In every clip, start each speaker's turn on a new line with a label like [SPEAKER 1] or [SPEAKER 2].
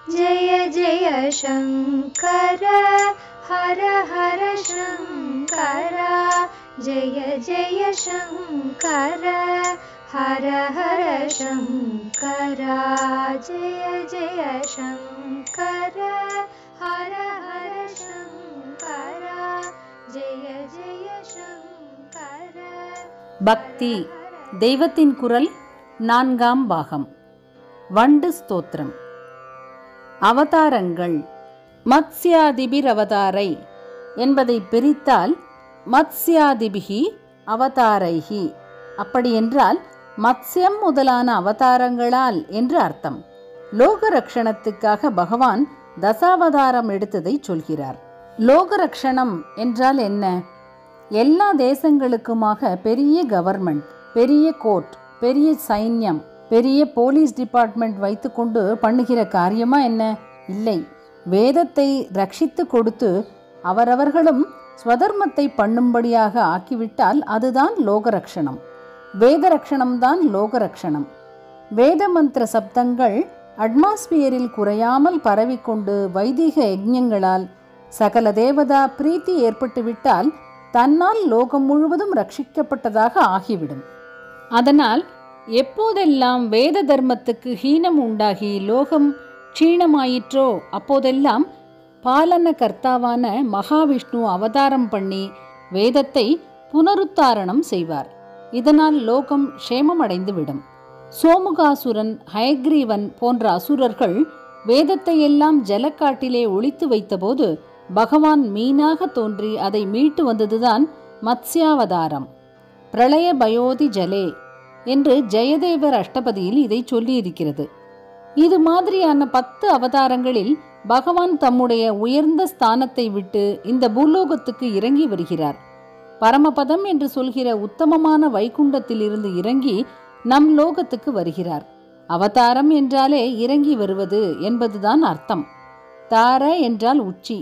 [SPEAKER 1] जय जय शंकर हर हर शंकर जय जय शंकर हर हर शंकर जय जय शंकर हर हर शंकर जय जय शंकर.
[SPEAKER 2] பக்தி தெய்வத்தின் குரல் 4ஆம் பாகம். வண்டு ஸ்தோத்திரம். அவதாரங்கள். மத்ஸ்யாதிபிர் அவதாரை என்பதை பிரித்தால் மத்ஸ்யாதிபிகி அவதாரைகி, அப்படியென்றால் மத்ஸ்யம் முதலான அவதாரங்களால் என்று அர்த்தம். லோக ரக்ஷணத்துக்காக பகவான் தசாவதாரம் எடுத்ததை சொல்கிறார். லோக ரக்ஷணம் என்றால் என்ன? எல்லா தேசங்களுக்குமாக பெரிய கவர்மெண்ட், பெரிய கோர்ட், பெரிய சைன்யம், பெரிய போலீஸ் டிபார்ட்மெண்ட் வைத்துக்கொண்டு பண்ணுகிற காரியமா என்ன? இல்லை. வேதத்தை ரட்சித்து கொடுத்து அவரவர்களும் ஸ்வதர்மத்தை பண்ணும்படியாக ஆக்கிவிட்டால் அதுதான் லோகரக்ஷணம். வேத ரக்ஷணம்தான் லோகரக்ஷணம். வேத மந்திர சப்தங்கள் அட்மாஸ்பியரில் குறையாமல் பரவிக்கொண்டு வைதிக யஜ்ஞங்களால் சகல தேவதா பிரீத்தி ஏற்பட்டுவிட்டால் தன்னால் லோகம் முழுவதும் ரட்சிக்கப்பட்டதாக ஆகிவிடும். அதனால் எப்போதெல்லாம் வேத தர்மத்துக்கு ஹீனம் உண்டாகி லோகம் க்ஷீணமாயிற்றோ அப்போதெல்லாம் பாலன கர்த்தாவான மகாவிஷ்ணு அவதாரம் பண்ணி வேதத்தை புனருத்தாரணம் செய்வார். இதனால் லோகம் க்ஷேமமடைந்துவிடும். சோமுகாசுரன், ஹயக்ரீவன் போன்ற அசுரர்கள் வேதத்தை எல்லாம் ஜலக்காட்டிலே ஒளித்து வைத்தபோது பகவான் மீனாக தோன்றி அதை மீட்டு வந்ததுதான் மத்ஸ்யாவதாரம். பிரளய பயோதி ஜலே என்று ஜெயதேவர் அஷ்டபதியில் இதை சொல்லியிருக்கிறது. இது மாதிரியான 10 அவதாரங்களில் பகவான் தம்முடைய உயர்ந்த ஸ்தானத்தை விட்டு இந்த பூலோகத்துக்கு இறங்கி வருகிறார். பரமபதம் என்று சொல்கிற உத்தமமான வைகுண்டத்திலிருந்து இறங்கி நம் லோகத்துக்கு வருகிறார். அவதாரம் என்றாலே இறங்கி வருவது என்பதுதான் அர்த்தம். தார என்றால் உச்சி,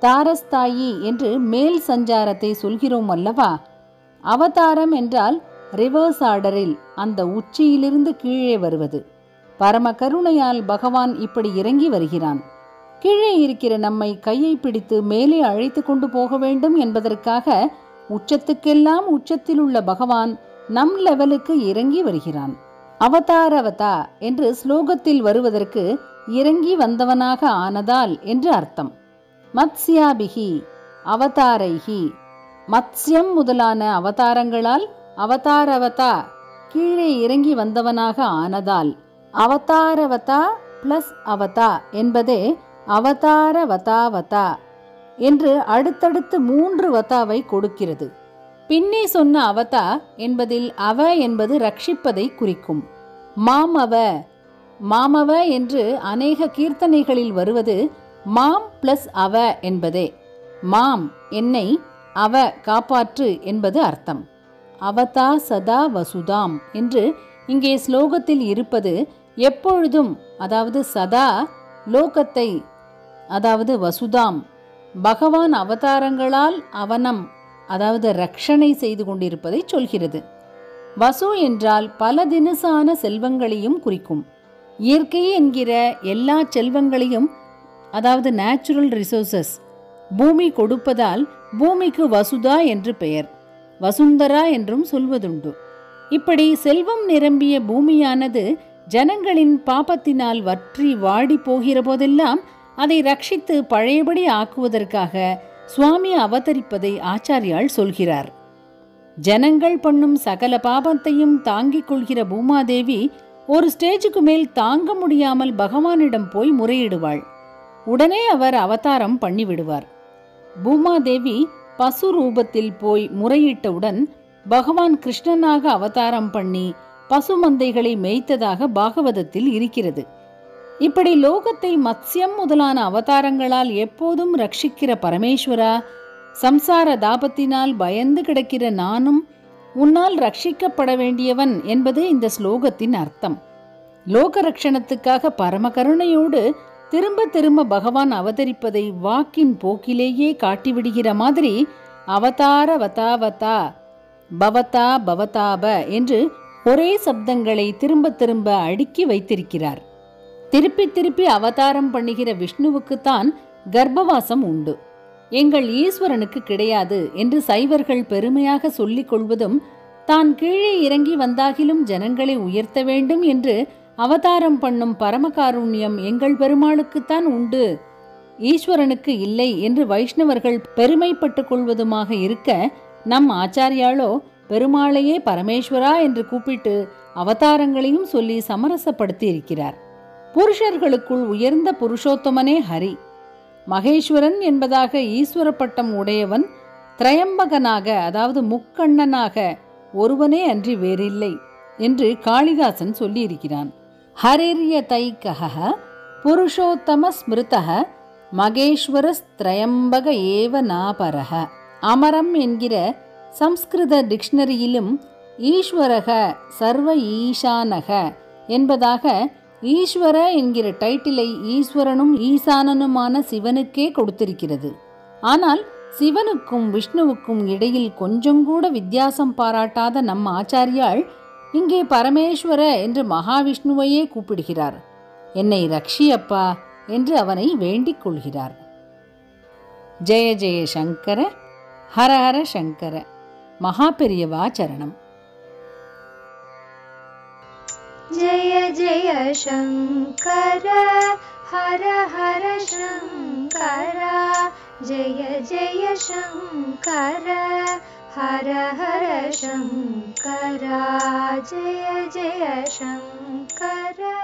[SPEAKER 2] தாரஸ்தாயி என்று மேல் சஞ்சாரத்தை சொல்கிறோம் அல்லவா? அவதாரம் என்றால் ரிவர்ஸ் ஆர்டரில் அந்த உச்சியிலிருந்து கீழே வருவது. பரம கருணையால் பகவான் இப்படி இறங்கி வருகிறான். கீழே இருக்கிற நம்மை கையை பிடித்து மேலே அழைத்து கொண்டு போக வேண்டும் என்பதற்காக உச்சத்துக்கெல்லாம் உச்சத்தில் உள்ள பகவான் நம் லெவலுக்கு இறங்கி வருகிறான். அவதாரவதா என்று ஸ்லோகத்தில் வருவதற்கு இறங்கி வந்தவனாக ஆனதால் என்று அர்த்தம். மத்ஸ்யாபிகி அவதாரைகி, மத்ஸ்யம் முதலான அவதாரங்களால் அவதாரவதா கீழே இறங்கி வந்தவனாக ஆனதால். அவதாரவதா பிளஸ் அவதா என்பதே அவதாரவதாவதா என்று அடுத்தடுத்து 3 வதாவை கொடுக்கிறது. பின்னே சொன்ன அவதா என்பதில் அவ என்பது ரட்சிப்பதை குறிக்கும். மாமவ, மாமவ என்று அநேக கீர்த்தனைகளில் வருவது மாம் பிளஸ் அவ என்பதே. மாம் என்னை, அவ காப்பாற்று என்பது அர்த்தம். அவதா சதா வசுதாம் என்று இங்கே ஸ்லோகத்தில் இருப்பது எப்பொழுதும், அதாவது சதா லோகத்தை, அதாவது வசுதாம் பகவான் அவதாரங்களால் அவனம், அதாவது ரக்ஷணை செய்து கொண்டிருப்பதை சொல்கிறது. வசு என்றால் பல தினசான செல்வங்களையும் குறிக்கும். இயற்கை என்கிற எல்லா செல்வங்களையும், அதாவது நேச்சுரல் ரிசோர்சஸ் பூமி கொடுப்பதால் பூமிக்கு வசுதா என்று பெயர். வசுந்தரா என்றும் சொல்வதுண்டு. இப்படி செல்வம் நிரம்பிய பூமியானது ஜனங்களின் பாபத்தினால் வற்றி வாடி போகிற போதெல்லாம் அதை ரட்சித்து பழையபடி ஆக்குவதற்காக சுவாமி அவதரிப்பதை ஆச்சாரியால் சொல்கிறார். ஜனங்கள் பண்ணும் சகல பாபத்தையும் தாங்கிக் கொள்கிற பூமாதேவி ஒரு ஸ்டேஜுக்கு மேல் தாங்க முடியாமல் பகவானிடம் போய் முறையிடுவாள். உடனே அவர் அவதாரம் பண்ணிவிடுவார். பூமாதேவி பசு ரூபத்தில் போய் முறையிட்டவுடன் பகவான் கிருஷ்ணனாக அவதாரம் பண்ணி பசுமந்தைகளை மேய்த்ததாக பாகவதத்தில் இருக்கிறது. இப்படி லோகத்தை மத்ஸ்யம் முதலான அவதாரங்களால் எப்போதும் ரட்சிக்கிற பரமேஸ்வரா, சம்சார தாபத்தினால் பயந்து கிடக்கிற நானும் உன்னால் ரட்சிக்கப்பட வேண்டியவன் என்பது இந்த ஸ்லோகத்தின் அர்த்தம். லோக ரட்சணத்துக்காக பரமகருணையோடு திரும்ப திரும்ப பகவான் அவதரிப்பதை வாக்கின் போக்கிலேயே காட்டிவிடுகிற மாதிரி அவதார வதாவதா, பவதா பவதாப என்று ஒரே சப்தங்களை திரும்ப திரும்ப அடுக்கி வைத்திருக்கிறார். திருப்பி திருப்பி அவதாரம் பண்ணுகிற விஷ்ணுவுக்குத்தான் கர்ப்பவாசம் உண்டு, எங்கள் ஈஸ்வரனுக்கு கிடையாது என்று சைவர்கள் பெருமையாக சொல்லிக் கொள்வதும், தான் கீழே இறங்கி வந்தாகிலும் ஜனங்களை உயர்த்த வேண்டும் என்று அவதாரம் பண்ணும் பரமகாருண்யம் எங்கள் பெருமாளுக்குத்தான் உண்டு, ஈஸ்வரனுக்கு இல்லை என்று வைஷ்ணவர்கள் பெருமைப்பட்டுக் கொள்வதுமாக இருக்க, நம் ஆச்சாரியாலோ பெருமாளையே பரமேஸ்வரா என்று கூப்பிட்டு அவதாரங்களையும் சொல்லி சமரசப்படுத்தி இருக்கிறார். புருஷர்களுக்குள் உயர்ந்த புருஷோத்தமனே ஹரி. மகேஸ்வரன் என்பதாக ஈஸ்வர பட்டம் உடையவன் திரையம்பகனாக, அதாவது முக்கண்ணனாக ஒருவனே அன்றி வேறில்லை என்று காளிதாசன் சொல்லியிருக்கிறான். ஹரிர்ய தைக்கஹ புருஷோத்தம ஸ்மிருதஹ மகேஸ்வரஸ்திரயம்பக ஏவ நாபரஹ. அமரம் என்கிற சம்ஸ்கிருத டிக்ஷனரியிலும் ஈஸ்வரக சர்வ ஈசானக என்பதாக ஈஸ்வர என்கிற டைட்டிலை ஈஸ்வரனும் ஈசானனுமான சிவனுக்கே கொடுத்திருக்கிறது. ஆனால் சிவனுக்கும் விஷ்ணுவுக்கும் இடையில் கொஞ்சம் கூட வித்தியாசம் பாராட்டாத நம் ஆச்சாரியாள் இங்கே பரமேஸ்வர என்று மகாவிஷ்ணுவையே கூப்பிடுகிறார். என்னை ரக்ஷியப்பா என்று அவனை வேண்டிக் கொள்கிறார். ஜெய ஜெய சங்கர, ஹர ஹர சங்கர. மகாபெரியவா சரணம்.
[SPEAKER 1] जय जय शंकर हर हर शंकर, जय जय शंकर हर हर शंकर, जय जय शंकर.